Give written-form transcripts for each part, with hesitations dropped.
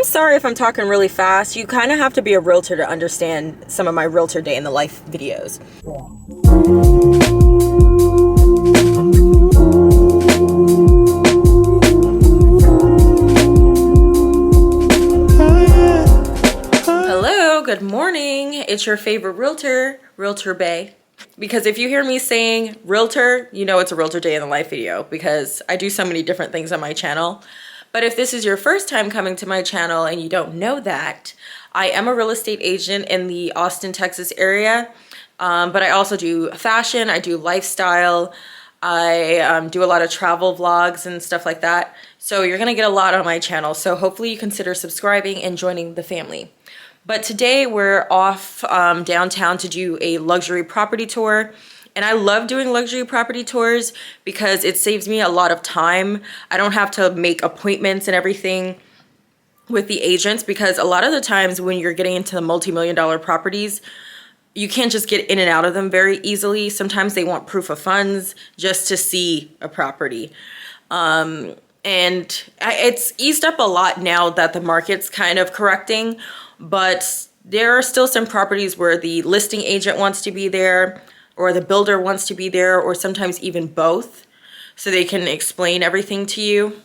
I'm sorry if I'm talking really fast. You kind of have to be a realtor to understand some of my realtor day in the life videos. Hello, good morning. It's your favorite realtor, Realtor Bay. Because if you hear me saying realtor, you know it's a realtor day in the life video because I do so many different things on my channel. But if this is your first time coming to my channel and you don't know that, I am a real estate agent in the Austin, Texas area. But I also do fashion, I do lifestyle, I do a lot of travel vlogs and stuff like that. So you're gonna get a lot on my channel. So hopefully you consider subscribing and joining the family. But today we're off downtown to do a luxury property tour. And I love doing luxury property tours because it saves me a lot of time. I don't have to make appointments and everything with the agents because a lot of the times when you're getting into the multi-million-dollar properties, you can't just get in and out of them very easily. Sometimes they want proof of funds just to see a property. And it's eased up a lot now that the market's kind of correcting, but there are still some properties where the listing agent wants to be there, or the builder wants to be there, or sometimes even both, so they can explain everything to you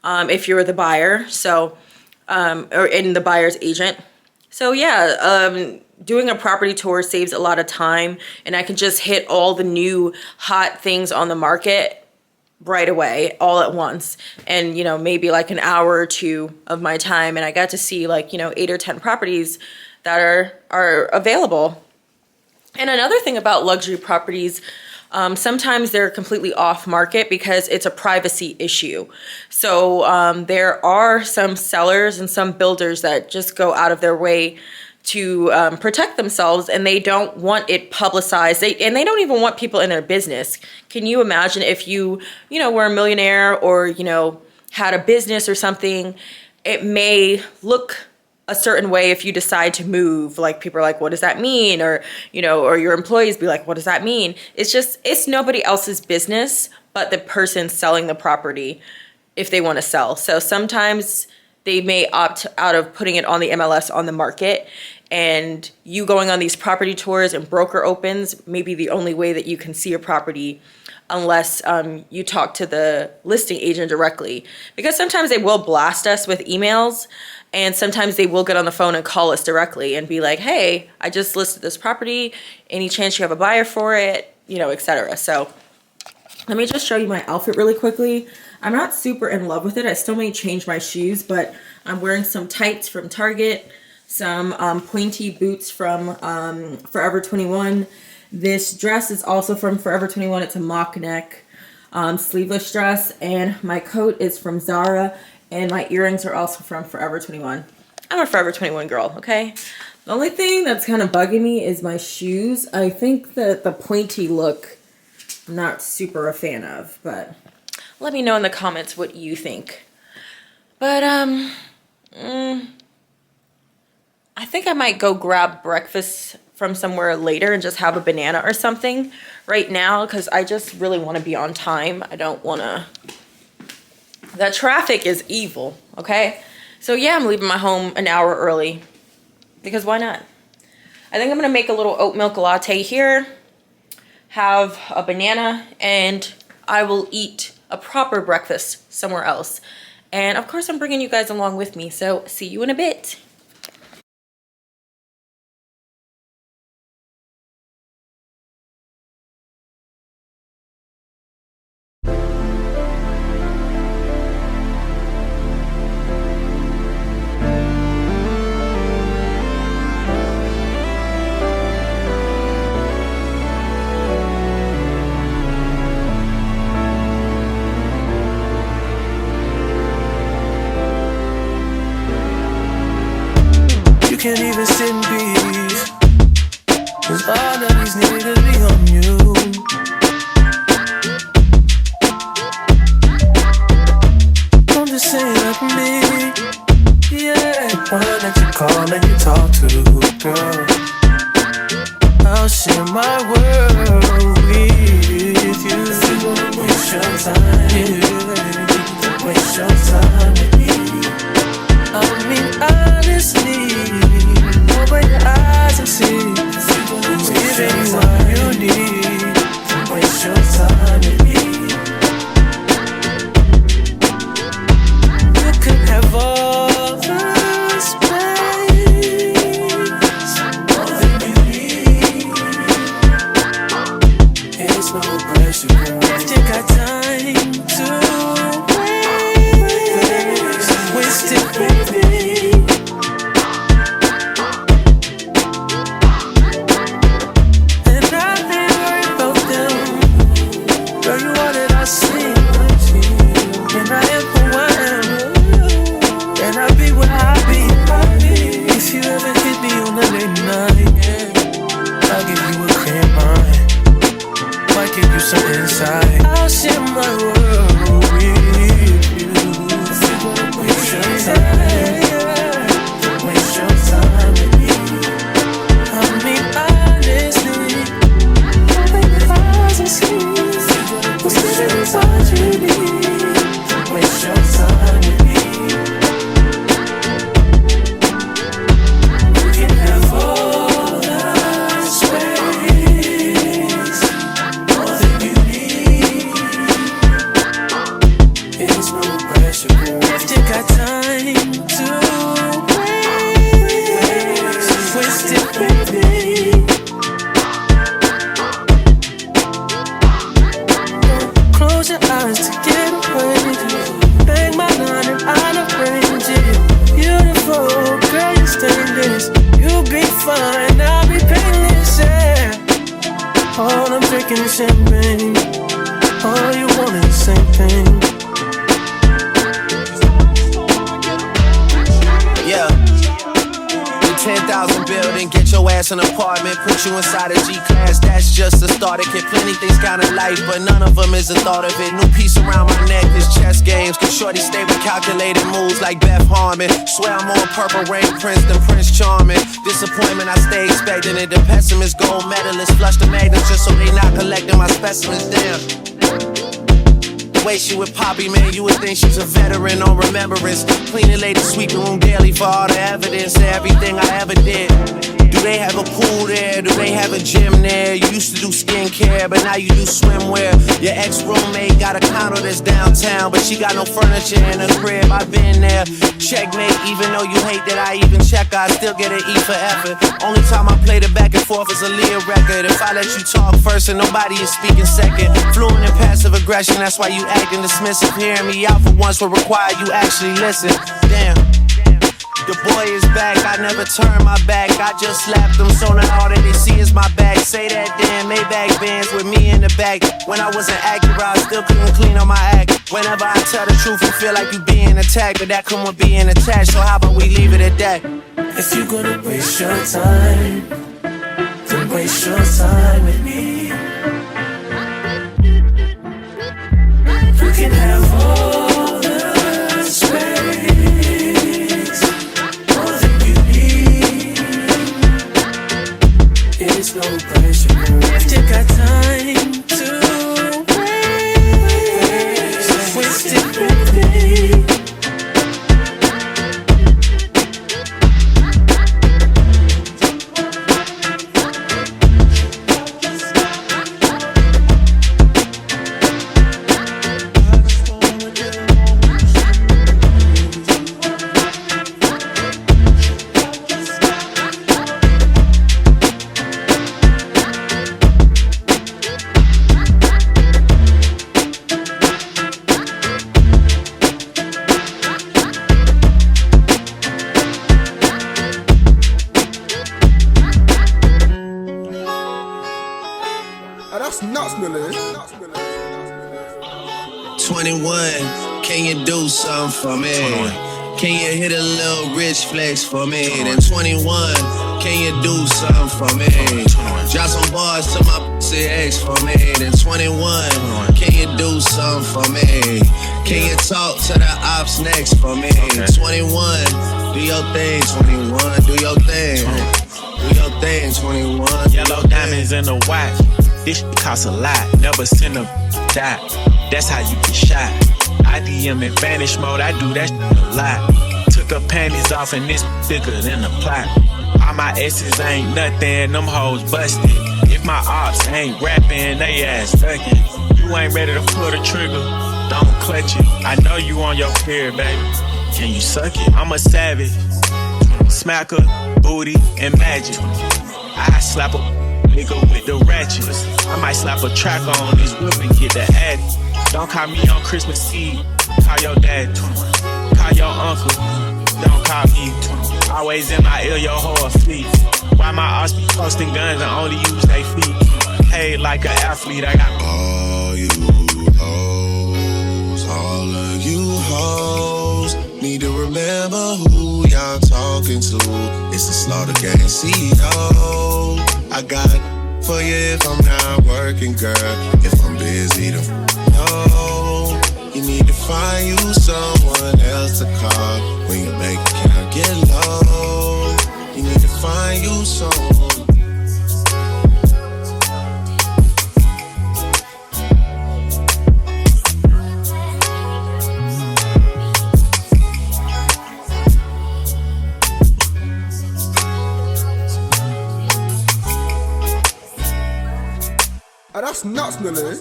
if you're the buyer, so or in the buyer's agent. So yeah, doing a property tour saves a lot of time, and I can just hit all the new hot things on the market right away, all at once, and maybe like an hour or two of my time, and I got to see like 8 or 10 properties that are available. And another thing about luxury properties, sometimes they're completely off market because it's a privacy issue. So there are some sellers and some builders that just go out of their way to protect themselves, and they don't want it publicized. And they don't even want people in their business. Can you imagine if you were a millionaire or, had a business or something? It may look a certain way if you decide to move. Like, people are like, what does that mean? Or, or your employees be like, what does that mean? It's nobody else's business but the person selling the property if they want to sell. So sometimes they may opt out of putting it on the MLS on the market, and you going on these property tours and broker opens may be the only way that you can see a property unless you talk to the listing agent directly. Because sometimes they will blast us with emails, and sometimes they will get on the phone and call us directly and be like, hey, I just listed this property. Any chance you have a buyer for it? Etc. So let me just show you my outfit really quickly. I'm not super in love with it. I still may change my shoes, but I'm wearing some tights from Target, some pointy boots from Forever 21. This dress is also from Forever 21. It's a mock neck sleeveless dress, and my coat is from Zara, and my earrings are also from Forever 21. I'm a Forever 21 girl, okay? The only thing that's kind of bugging me is my shoes. I think that the pointy look, I'm not super a fan of, but let me know in the comments what you think. But I think I might go grab breakfast from somewhere later and just have a banana or something right now, because I just really want to be on time. I don't want to. The traffic is evil, okay? So yeah, I'm leaving my home an hour early because why not? I think I'm gonna make a little oat milk latte here, have a banana, and I will eat a proper breakfast somewhere else. And of course I'm bringing you guys along with me, so see you in a bit. Can't even sit in peace, 'cause all of these niggas be on you. I'm just saying like me, yeah. One that you call and you talk to, girl. I'll share my world with you. Waste your time, yeah. Waste your time with me. I don't mean with me. And I ain't worried about them. Girl, you all that I see. And I am who I am. And I be where I be. If you ever hit me on a late night, I'll give you a clear mind. Might give you some insight. I'll share my world with you. Waste your time. Waste your time with me. I mean honestly, open your eyes and see what's living inside you need. Waste your time with me. You can have all the space, more than you need. It's no pressure. If you got time to waste it with me. Close your eyes to get away. Bang my line and I'll arrange it. Beautiful, girl, you stainless. You'll be fine, I'll be painless, yeah. All I'm drinking is champagne. All you want is the same thing. Yeah. The 10,000 building, get your ass an apartment, put you inside a G-class, that's just the start. It can plenty things count in life, but none of them is the thought of it. New piece around my neck, this chess games. Can shorty stay with calculated moves like Beth Harmon. Swear I'm more Purple Rain Prince than Prince Charming. Disappointment, I stay expecting it. The pessimist, gold medalist, flush the magnets just so they not collecting my specimens. Damn. Way she with Poppy, man, you would think she's a veteran on remembrance. Cleaning lady, sweeping room daily for all the evidence of everything I ever did. Do they have a pool there? Do they have a gym there? You used to do skincare, but now you do swimwear. Your ex-roommate got a condo that's downtown, but she got no furniture in her crib. I've been there. Checkmate, even though you hate that I even check, I still get an E for effort. Only time I play the back and forth is a Leah record. If I let you talk first and nobody is speaking second. Fluent in passive aggression, that's why you acting dismissive. Hearing me out for once will require you actually listen. Damn. The boy is back, I never turn my back. I just slapped him, so now all that they see is my back. Say that damn Maybach Benz with me in the back. When I wasn't accurate, I still couldn't clean on my act. Whenever I tell the truth, you feel like you being attacked, but that come with being attached. So how about we leave it at that? If you're gonna waste your time, then waste your time with me. You can have all the space. It's no pressure. If you got time to waste it with me. That's nuts, Billy. 21, can you do something for me? 21. Can you hit a little rich flex for me? 21. Then 21, can you do something for me? 21. Drop some bars to my pussy ex for me. Then 21, can you do something for me? Can you talk to the ops next for me? Okay. 21, do your thing. 21, do your thing. Do your thing, 21. Yellow diamonds in the watch. This shit costs a lot. Never send a die. That's how you get shot. I DM in vanish mode. I do that shit a lot. Took her panties off and this bigger than a plot. All my S's ain't nothing. Them hoes busted. If my ops ain't rapping, they ass ducking. You ain't ready to pull the trigger. Don't clutch it. I know you on your period, baby. Can you suck it? I'm a savage. Smacker, booty, and magic. I slap a nigga with the ratchets. I might slap a track on this whip and get the addy. Don't call me on Christmas Eve. Call your dad. Call your uncle. Always in my ear, your whole fleet. Why my ass be posting guns and only use they feet? Paid like an athlete, I got all you hoes, all of you hoes. Need to remember who y'all talking to. It's the Slaughter Gang CEO. I got for you if I'm not working, girl. If I'm busy, then no. You need to find you someone else to call when your bank account get low. You need to find you someone. Oh, that's nuts, Nelly.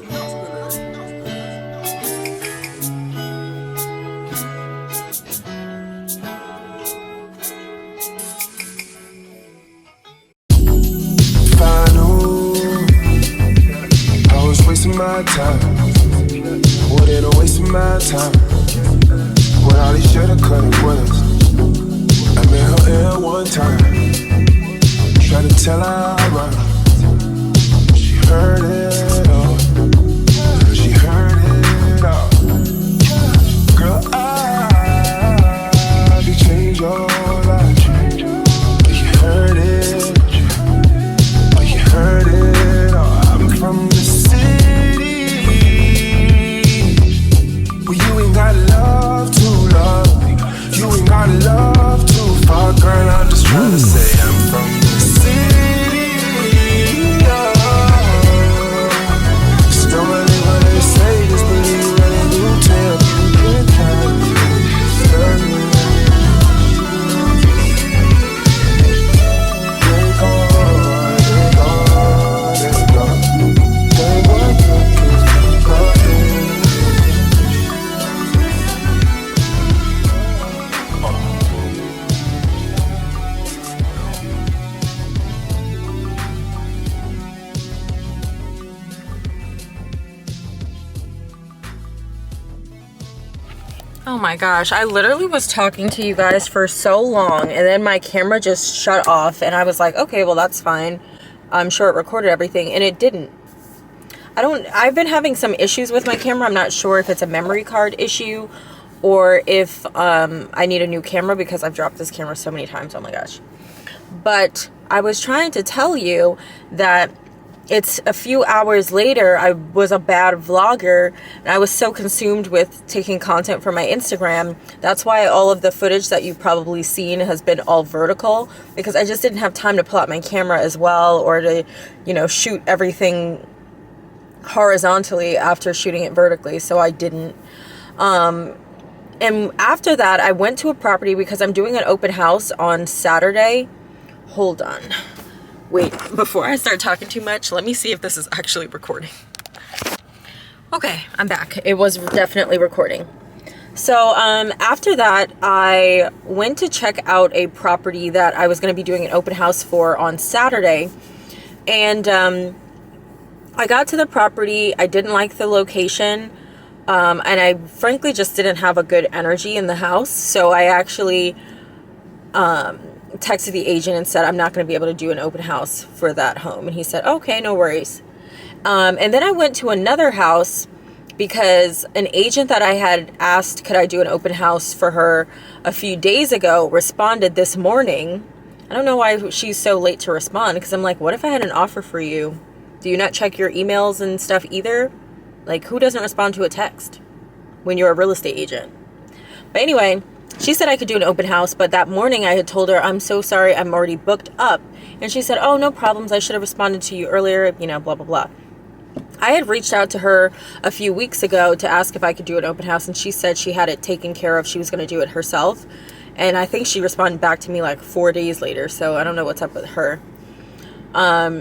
I was wasting my time. Wouldn't have wasted my time with all these shoulda, coulda, wouldas. I met her here one time. Tried to tell her I run. She heard it all. Girl, she heard it all. Girl, I could change your life. You heard it. Oh, you heard it all. I'm from the city, but you ain't got love to love. You ain't got love too far, girl. I'm just trying to say I'm from the city. Just don't believe what they say, just believe what they do tell. You can't tell me. Oh my gosh, I literally was talking to you guys for so long and then my camera just shut off and I was like, okay, well that's fine. I'm sure it recorded everything and it didn't. I've been having some issues with my camera. I'm not sure if it's a memory card issue or if I need a new camera because I've dropped this camera so many times. Oh my gosh. But I was trying to tell you that it's a few hours later. I was a bad vlogger and I was so consumed with taking content for my Instagram. That's why all of the footage that you've probably seen has been all vertical, because I just didn't have time to pull out my camera as well or to, you know, shoot everything horizontally after shooting it vertically. So I didn't. And after that, I went to a property because I'm doing an open house on Saturday. Hold on. Wait, before I start talking too much, let me see if this is actually recording. Okay, I'm back. It was definitely recording. So after that, I went to check out a property that I was going to be doing an open house for on Saturday. And I got to the property. I didn't like the location. And I frankly just didn't have a good energy in the house. So I actually texted the agent and said, I'm not going to be able to do an open house for that home. And he said, okay, no worries. And then I went to another house because an agent that I had asked, could I do an open house for her a few days ago, responded this morning. I don't know why she's so late to respond, because I'm like, what if I had an offer for you? Do you not check your emails and stuff either? Like, who doesn't respond to a text when you're a real estate agent? But anyway, she said I could do an open house, but that morning I had told her, I'm so sorry, I'm already booked up. And she said, oh, no problems. I should have responded to you earlier, you know, blah, blah, blah. I had reached out to her a few weeks ago to ask if I could do an open house, and she said she had it taken care of. She was going to do it herself. And I think she responded back to me like 4 days later, so I don't know what's up with her.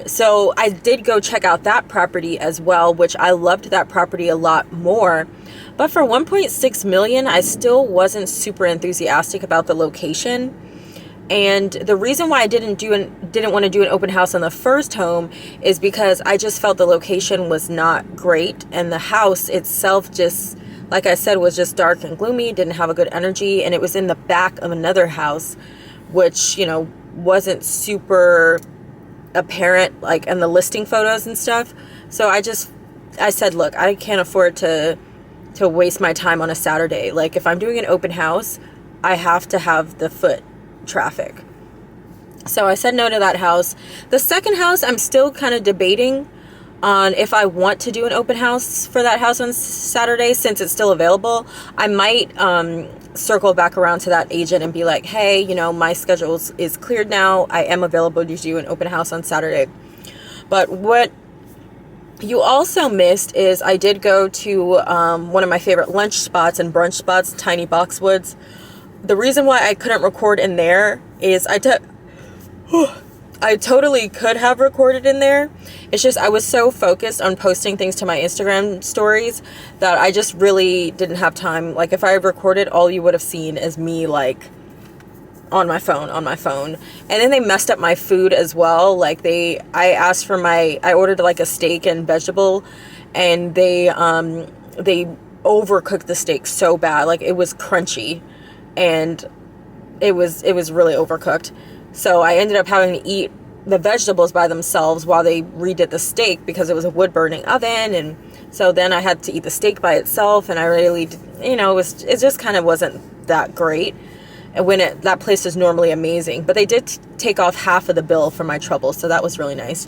So I did go check out that property as well, which I loved that property a lot more. But for 1.6 million, I still wasn't super enthusiastic about the location. And the reason why I didn't want to do an open house on the first home is because I just felt the location was not great, and the house itself, just like I said, was just dark and gloomy, didn't have a good energy, and it was in the back of another house which, you know, wasn't super apparent like in the listing photos and stuff. So I said, look, I can't afford to waste my time on a Saturday. Like, if I'm doing an open house, I have to have the foot traffic. So I said no to that house. The second house, I'm still kind of debating on if I want to do an open house for that house on Saturday, since it's still available. I might circle back around to that agent and be like, hey, you know, my schedule is cleared now. I am available to do an open house on Saturday. But what you also missed is I did go to one of my favorite lunch spots and brunch spots, Tiny Boxwoods. The reason why I couldn't record in there is I totally could have recorded in there. It's just I was so focused on posting things to my Instagram stories that I just really didn't have time. Like, if I had recorded, all you would have seen is me like on my phone. And then they messed up my food as well. Like, I ordered like a steak and vegetable, and they overcooked the steak so bad. Like, it was crunchy and it was really overcooked. So I ended up having to eat the vegetables by themselves while they redid the steak, because it was a wood burning oven. And so then I had to eat the steak by itself, and I really, you know, it just kind of wasn't that great. And that place is normally amazing, but they did take off half of the bill for my trouble, so that was really nice.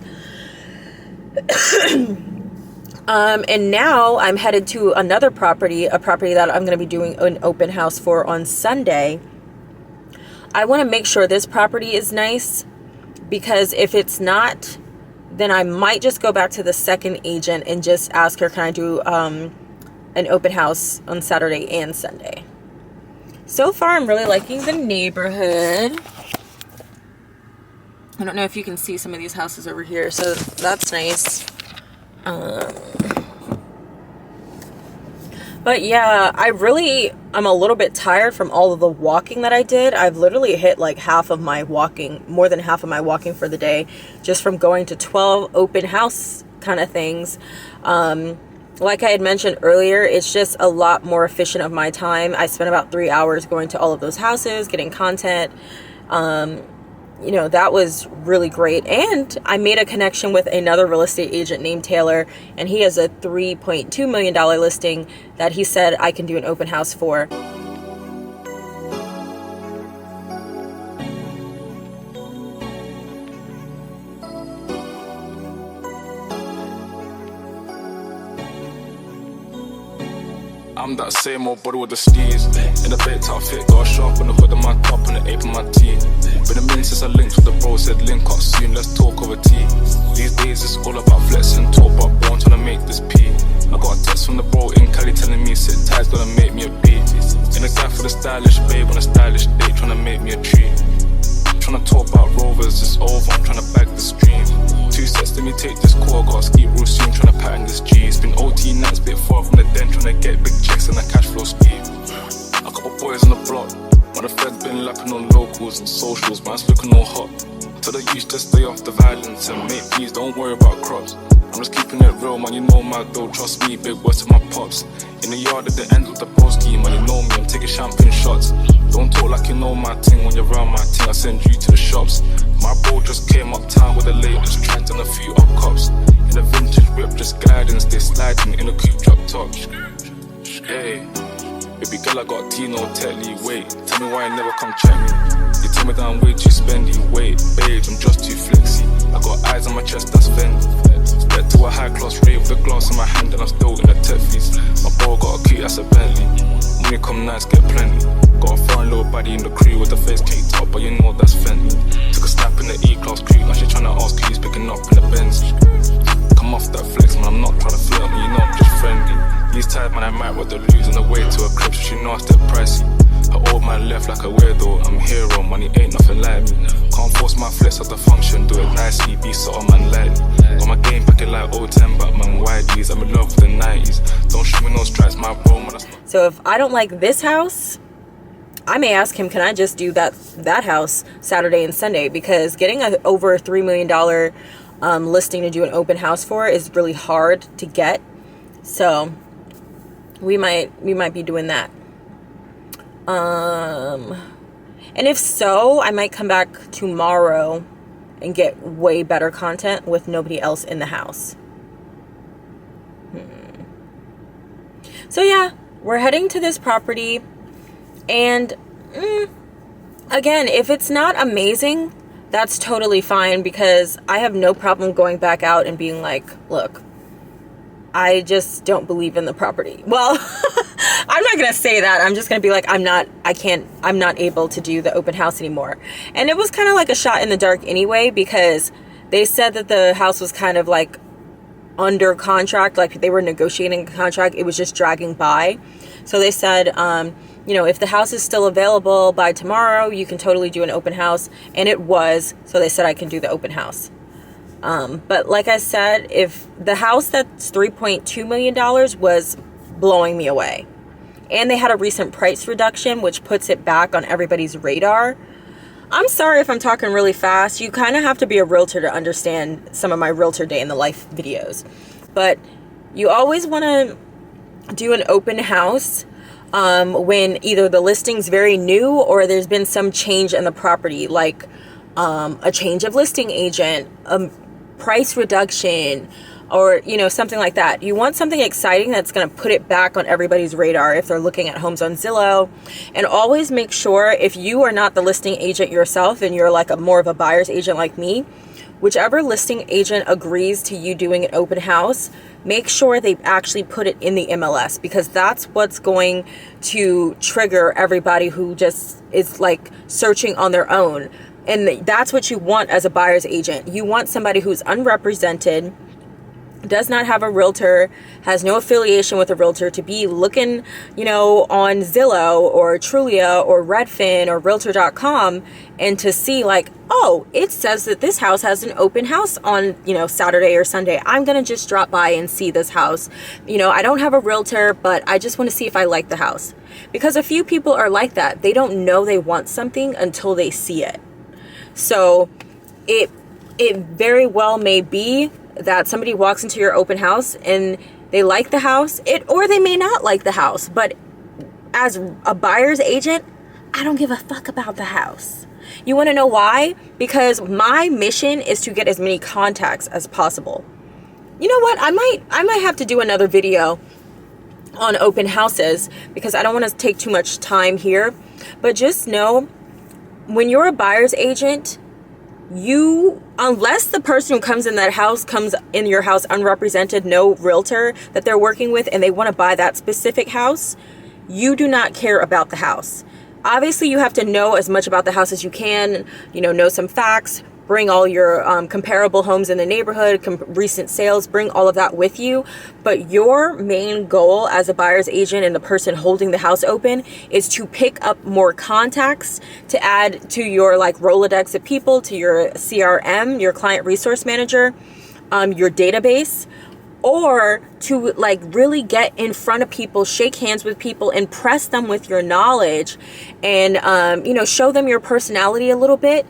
And now I'm headed to another property, a property that I'm going to be doing an open house for on Sunday. I want to make sure this property is nice, because if it's not, then I might just go back to the second agent and just ask her, can I do an open house on Saturday and Sunday? So far, I'm really liking the neighborhood. I don't know if you can see some of these houses over here, so that's nice. But yeah, I'm a little bit tired from all of the walking that I did. I've literally hit like more than half of my walking for the day, just from going to 12 open house kind of things. Like I had mentioned earlier, it's just a lot more efficient of my time. I spent about 3 hours going to all of those houses, getting content. You know, that was really great. And I made a connection with another real estate agent named Taylor, and he has a $3.2 million listing that he said I can do an open house for. I'm that same old body with the steez. In the baked outfit, got a sharp on the hood of my top and the ape on my tee. Been a minute since I linked with the bro, said link up soon, let's talk over tea. These days it's all about flexing, talk about bro, I'm tryna make this P. I got a text from the bro in Cali telling me sit tight's gonna make me a beat. In a guy for the stylish babe on a stylish date, tryna make me a treat. Tryna talk about rovers, it's over, I'm tryna bag the stream. 2 sets, let me take this call, got a ski real soon, tryna pattern this G. It's been OT nights, bit far from the den, tryna get big checks and a cash flow scheme. A couple boys on the block, but the feds been lapping on locals and socials, man's looking all hot. Tell the youth to stay off the violence and mate, please don't worry about crops. I'm just keeping it real, man, you know my dough, trust me, big words to my pops. In the yard at the end of the bro scheme, man, you know me, I'm taking champagne shots. Don't talk like you know my ting, when you're around my ting, I send you to the shops. My bro just came uptown with the latest trends and a few up cops. In a vintage whip, just guidance, they sliding in a coupe drop top. Hey, baby girl, I got Tino, Telly, wait, tell me why you never come check me. You tell me that I'm way too spendy, wait, babes, I'm just too flexy. I got eyes on my chest, that's Fendi. Step to a high class rate with a glass in my hand and I'm still in the Teffies. My bro got a key, that's a Bentley. When you come nice, get plenty. Got a foreign little body in the crew with the face caked up, but you know that's Fendi. Took a snap in the E-class crew, now she tryna ask who's picking up in the Benz. Come off that flex, man, I'm not tryna flirt, man, you know I'm just friendly. These times, man, I might want to lose on the way to a crib, so she know I step pricey. Her old man left like a weirdo, I'm a hero, money ain't nothing like me. Can't force my flex at the function, do it nicely, be sort of man lightly. Got my game packing like 010 Batman YGs, I'm in love with the 90s. Don't shoot me no stripes, my bro, man, that's not. So if I don't like this house, I may ask him, can I just do that house Saturday and Sunday? Because getting over $3 million listing to do an open house for is really hard to get. So we might be doing that. And if so, I might come back tomorrow and get way better content with nobody else in the house. So yeah, we're heading to this property, and again, if it's not amazing, that's totally fine, because I have no problem going back out and being like, look, I just don't believe in the property. Well, I'm not going to say that. I'm just going to be like, I'm not able to do the open house anymore. And it was kind of like a shot in the dark anyway, because they said that the house was kind of like under contract, like they were negotiating a contract. It was just dragging by. So they said, you know, if the house is still available by tomorrow, you can totally do an open house. And it was. So they said I can do the open house. But like I said, if the house that's $3.2 million was blowing me away, and they had a recent price reduction, which puts it back on everybody's radar. I'm sorry if I'm talking really fast. You kind of have to be a realtor to understand some of my realtor day in the life videos. But you always want to do an open house when either the listing's very new or there's been some change in the property, like a change of listing agent, price reduction, or, you know, something like that. You want something exciting that's going to put it back on everybody's radar if they're looking at homes on Zillow. And always make sure, if you are not the listing agent yourself and you're like more of a buyer's agent like me, whichever listing agent agrees to you doing an open house, make sure they actually put it in the MLS, because that's what's going to trigger everybody who just is like searching on their own. And that's what you want as a buyer's agent. You want somebody who's unrepresented, does not have a realtor, has no affiliation with a realtor, to be looking, you know, on Zillow or Trulia or Redfin or Realtor.com, and to see like, oh, it says that this house has an open house on, you know, Saturday or Sunday. I'm going to just drop by and see this house. You know, I don't have a realtor, but I just want to see if I like the house. Because a few people are like that. They don't know they want something until they see it. So it very well may be that somebody walks into your open house and they like the house, or they may not like the house. But as a buyer's agent, I don't give a fuck about the house. You want to know why? Because my mission is to get as many contacts as possible. You know what? I might have to do another video on open houses, because I don't want to take too much time here. But just know, when you're a buyer's agent, unless the person who comes in that house comes in your house unrepresented, no realtor that they're working with, and they want to buy that specific house, you do not care about the house. Obviously, you have to know as much about the house as you can, you know some facts, bring all your comparable homes in the neighborhood, recent sales, bring all of that with you. But your main goal as a buyer's agent and the person holding the house open is to pick up more contacts to add to your like Rolodex of people, to your CRM, your client resource manager, your database, or to like really get in front of people, shake hands with people, impress them with your knowledge, and show them your personality a little bit.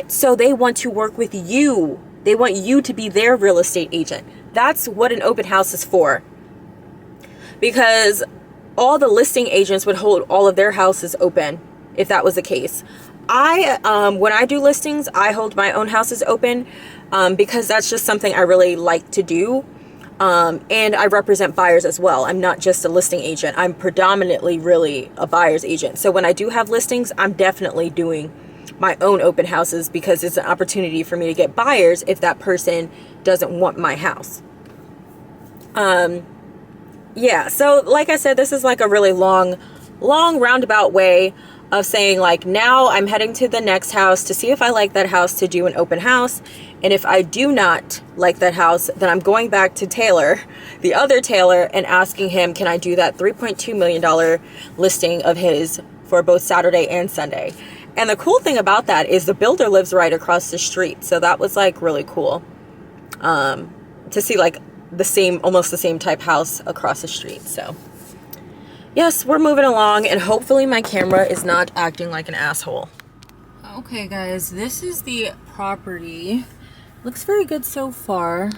So they want to work with you. They want you to be their real estate agent. That's what an open house is for. Because all the listing agents would hold all of their houses open if that was the case. When I do listings, I hold my own houses open because that's just something I really like to do. And I represent buyers as well. I'm not just a listing agent. I'm predominantly really a buyer's agent. So when I do have listings, I'm definitely doing my own open houses, because it's an opportunity for me to get buyers if that person doesn't want my house. Yeah, so like I said, this is like a really long roundabout way of saying, like, now I'm heading to the next house to see if I like that house, to do an open house. And if I do not like that house, then I'm going back to Taylor, the other Taylor, and asking him, can I do that $3.2 million listing of his for both Saturday and Sunday? And the cool thing about that is the builder lives right across the street. So that was like really cool to see like almost the same type house across the street. So yes, we're moving along, and hopefully my camera is not acting like an asshole. Okay guys, this is the property. Looks very good so far.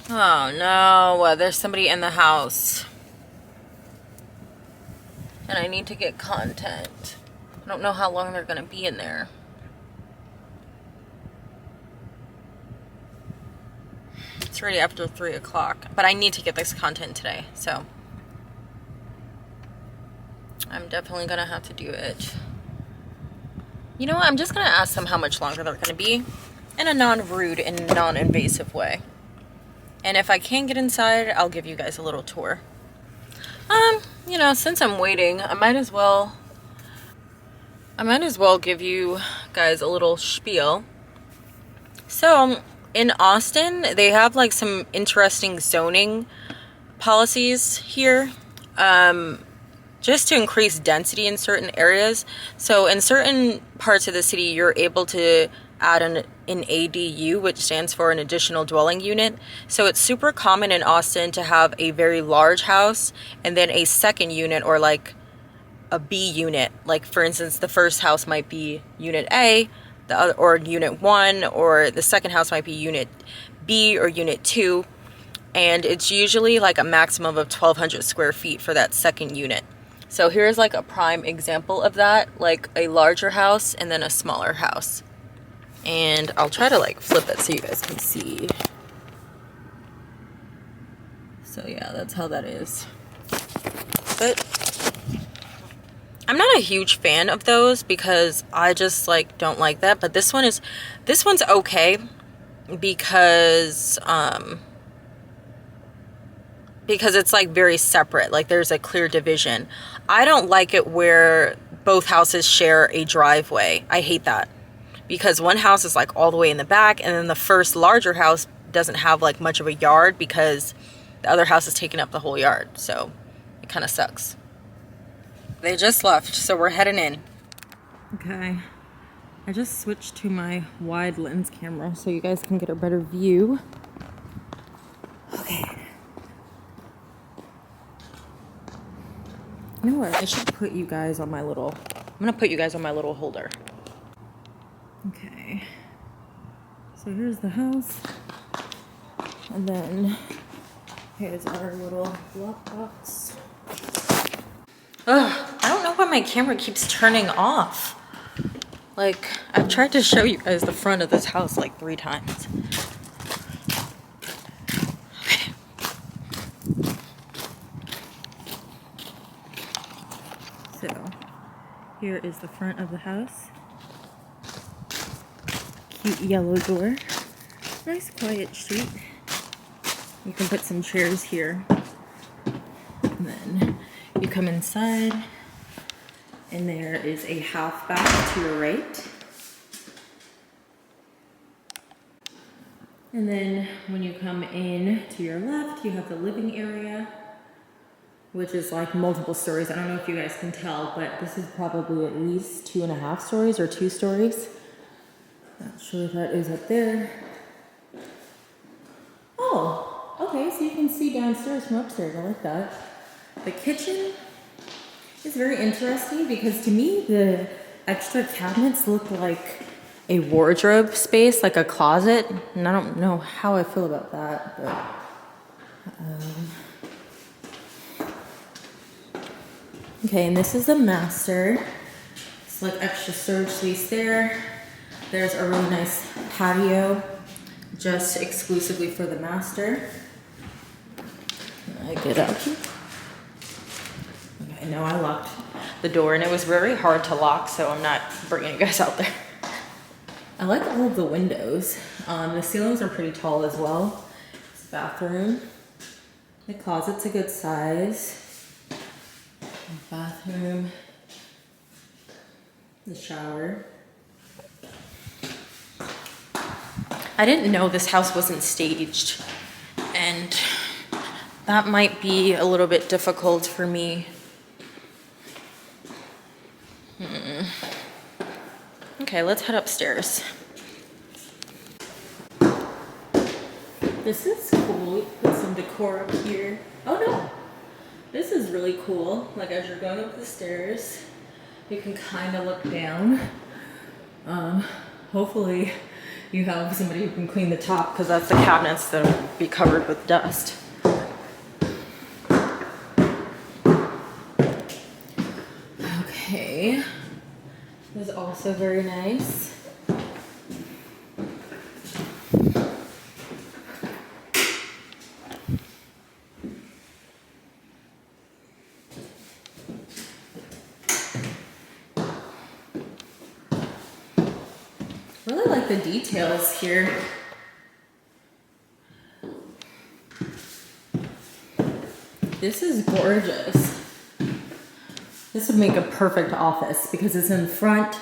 Oh no, there's somebody in the house. And I need to get content. I don't know how long they're gonna be in there. It's already after 3 o'clock, but I need to get this content today, so I'm definitely gonna have to do it. You know what? I'm just gonna ask them how much longer they're gonna be in a non-rude and non-invasive way. And if I can get inside, I'll give you guys a little tour. You know, since I'm waiting, I might as well give you guys a little spiel. So, in Austin, they have like some interesting zoning policies here. Just to increase density in certain areas. So in certain parts of the city, you're able to add an ADU, which stands for an additional dwelling unit. So it's super common in Austin to have a very large house and then a second unit, or like a B unit. Like for instance, the first house might be unit A, the other, or unit 1, or the second house might be unit B or unit 2. And it's usually like a maximum of 1,200 square feet for that second unit. So here's like a prime example of that, like a larger house and then a smaller house. And I'll try to like flip it so you guys can see. So yeah, that's how that is. But I'm not a huge fan of those because I just like don't like that. But this one's okay because it's like very separate, like there's a clear division. I don't like it where both houses share a driveway. I hate that because one house is like all the way in the back, and then the first larger house doesn't have like much of a yard because the other house is taking up the whole yard. So it kind of sucks. They just left, so we're heading in. Okay, I just switched to my wide lens camera so you guys can get a better view. Okay. You know what? I should put you guys on my little... I'm gonna put you guys on my little holder. Okay. So here's the house. And then here's our little block box. Ugh, I don't know why my camera keeps turning off. Like, I've tried to show you guys the front of this house like 3 times. So, here is the front of the house. Cute yellow door. Nice quiet street. You can put some chairs here. And then you come inside, and there is a half bath to your right. And then when you come in to your left, you have the living area, which is like multiple stories. I don't know if you guys can tell, but this is probably at least 2.5 stories or 2 stories. Not sure if that is up there. Oh, okay, so you can see downstairs from upstairs. I like that. The kitchen is very interesting because to me, the extra cabinets look like a wardrobe space, like a closet. And I don't know how I feel about that, but... Okay, and this is the master. It's like extra storage space there. There's a really nice patio just exclusively for the master. I get up. Okay, no, I locked the door and it was very hard to lock, so I'm not bringing you guys out there. I like all of the windows. The ceilings are pretty tall as well. It's a bathroom. The closet's a good size. Bathroom, the shower. I didn't know this house wasn't staged, and that might be a little bit difficult for me. Okay, let's head upstairs. This is cool. We put some decor up here. Oh no! This is really cool. Like as you're going up the stairs, you can kind of look down. Hopefully you have somebody who can clean the top because that's the cabinets that will be covered with dust. Okay. Also very nice. Really like the details here. This is gorgeous. This would make a perfect office because it's in front.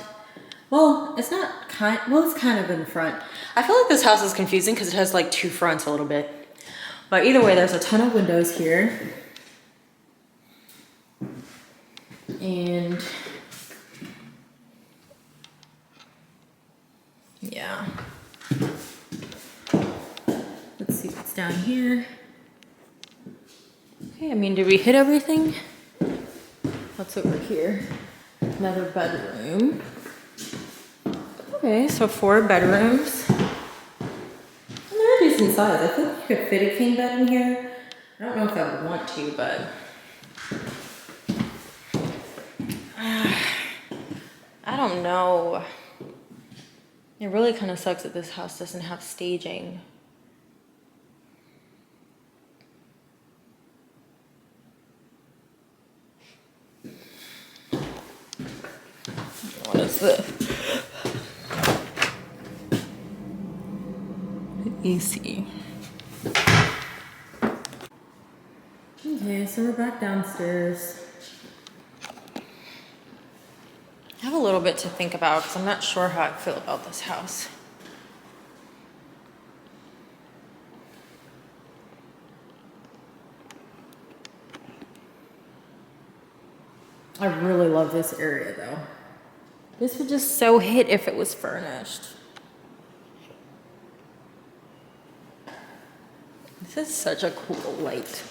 Well, it's not it's kind of in front. I feel like this house is confusing because it has like two fronts a little bit. But either way, there's a ton of windows here. And yeah. Let's see what's down here. Okay, I mean, did we hit everything? What's over here? Another bedroom. Okay, so 4 bedrooms. And they're a decent size. I think you could fit a king bed in here. I don't know if I would want to, but I don't know. It really kind of sucks that this house doesn't have staging. What is this? AC. Okay, so we're back downstairs. I have a little bit to think about because I'm not sure how I feel about this house. I really love this area though. This would just so hit if it was furnished. This is such a cool light.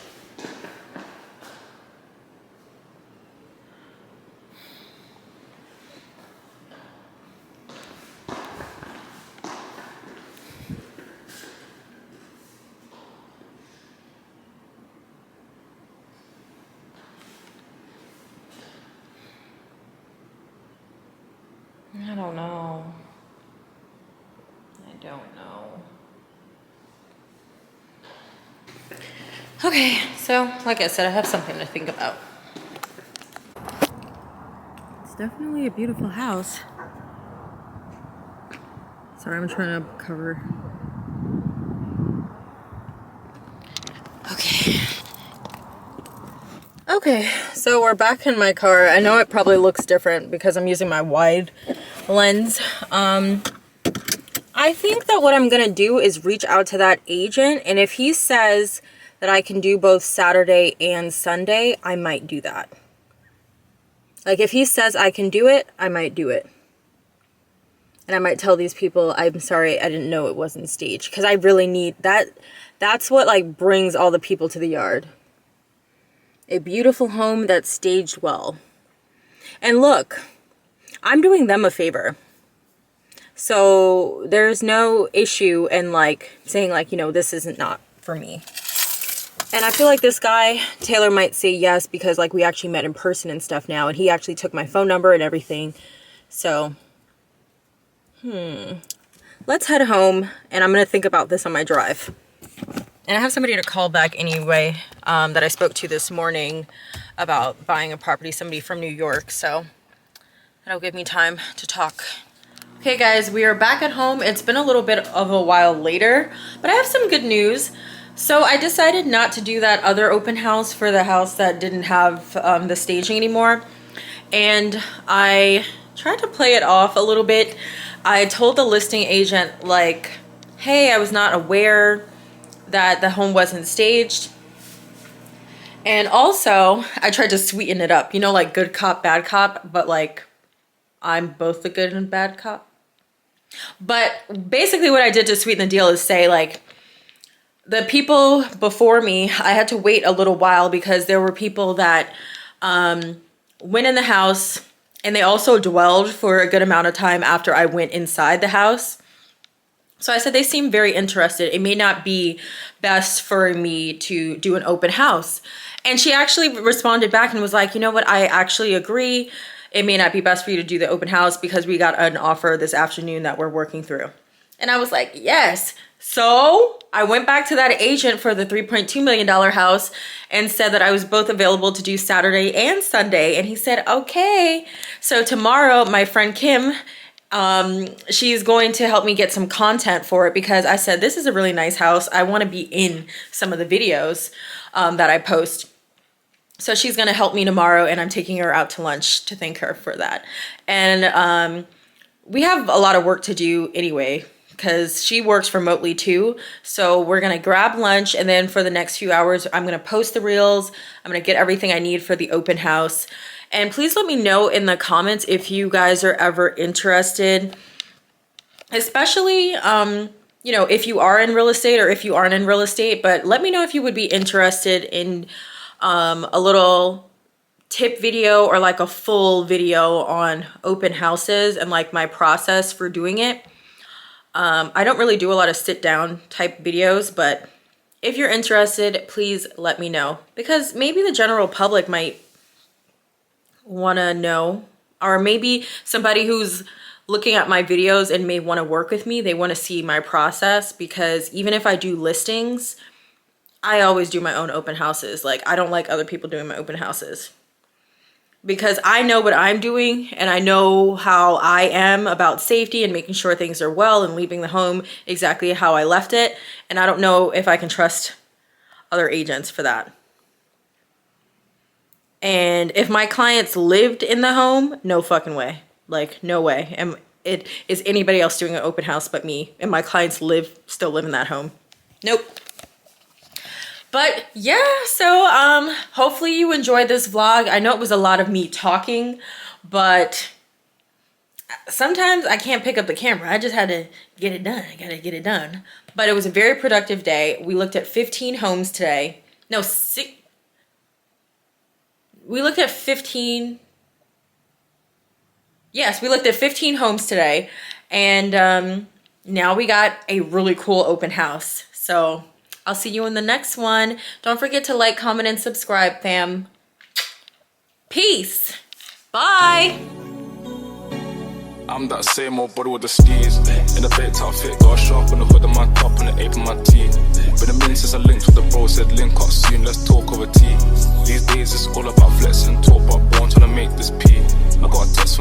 I don't know. I don't know. Okay, so like I said, I have something to think about. It's definitely a beautiful house. Sorry, I'm trying to cover. Okay. Okay, so we're back in my car. I know it probably looks different because I'm using my wide lens. I think that what I'm gonna do is reach out to that agent, and if he says that I can do both Saturday and Sunday, I might do that. Like if he says I can do it, I might do it. And I might tell these people, I'm sorry, I didn't know it wasn't staged, because I really need that. That's what like brings all the people to the yard. A beautiful home that's staged well. And look, I'm doing them a favor. So there's no issue in like saying like, you know, this isn't not for me. And I feel like this guy, Taylor, might say yes because like we actually met in person and stuff now, and he actually took my phone number and everything. So, let's head home, and I'm gonna think about this on my drive. And I have somebody to call back anyway that I spoke to this morning about buying a property, somebody from New York, so that'll give me time to talk. Okay guys, we are back at home. It's been a little bit of a while later, but I have some good news. So I decided not to do that other open house for the house that didn't have the staging anymore. And I tried to play it off a little bit. I told the listing agent like, hey, I was not aware that the home wasn't staged. And also I tried to sweeten it up, you know, like good cop, bad cop, but like I'm both the good and bad cop. But basically what I did to sweeten the deal is say like, the people before me, I had to wait a little while because there were people that went in the house, and they also dwelled for a good amount of time after I went inside the house. So I said, they seem very interested. It may not be best for me to do an open house. And she actually responded back and was like, you know what, I actually agree. it may not be best for you to do the open house because we got an offer this afternoon that we're working through. And I was like, yes. So I went back to that agent for the $3.2 million house and said that I was both available to do Saturday and Sunday. And he said, okay. So tomorrow, my friend Kim, she's going to help me get some content for it because I said, this is a really nice house. I want to be in some of the videos that I post. So she's going to help me tomorrow, and I'm taking her out to lunch to thank her for that. And we have a lot of work to do anyway, because she works remotely too. So we're going to grab lunch, and then for the next few hours, I'm going to post the reels. I'm going to get everything I need for the open house. And please let me know in the comments if you guys are ever interested, especially, you know, if you are in real estate or if you aren't in real estate, but let me know if you would be interested in a little tip video or like a full video on open houses and like my process for doing it. I don't really do a lot of sit down type videos, but if you're interested, please let me know, because maybe the general public might want to know, or maybe somebody who's looking at my videos and may want to work with me, they want to see my process, because even if I do listings, I always do my own open houses. Like, I don't like other people doing my open houses because I know what I'm doing and I know how I am about safety and making sure things are well and leaving the home exactly how I left it. And I don't know if I can trust other agents for that. And if my clients lived in the home, no fucking way. Like, no way. And it is anybody else doing an open house but me, and my clients still live in that home. Nope. But yeah, so hopefully you enjoyed this vlog. I know it was a lot of me talking, but sometimes I can't pick up the camera. I just had to get it done. I gotta get it done. But it was a very productive day. We looked at 15 homes today. No, 6. We looked at 15. Yes, we looked at 15 homes today. And now we got a really cool open house. So I'll see you in the next one. Don't forget to like, comment, and subscribe, fam. Peace. Bye. I'm that same old body with the steez. In the baked outfit, got a sharp on the hood of my top and the ape in my teeth. Been a minute since I linked with the bro, said link up soon, let's talk over tea. These days it's all about flex and talk, but born trying to make this pee. I got a text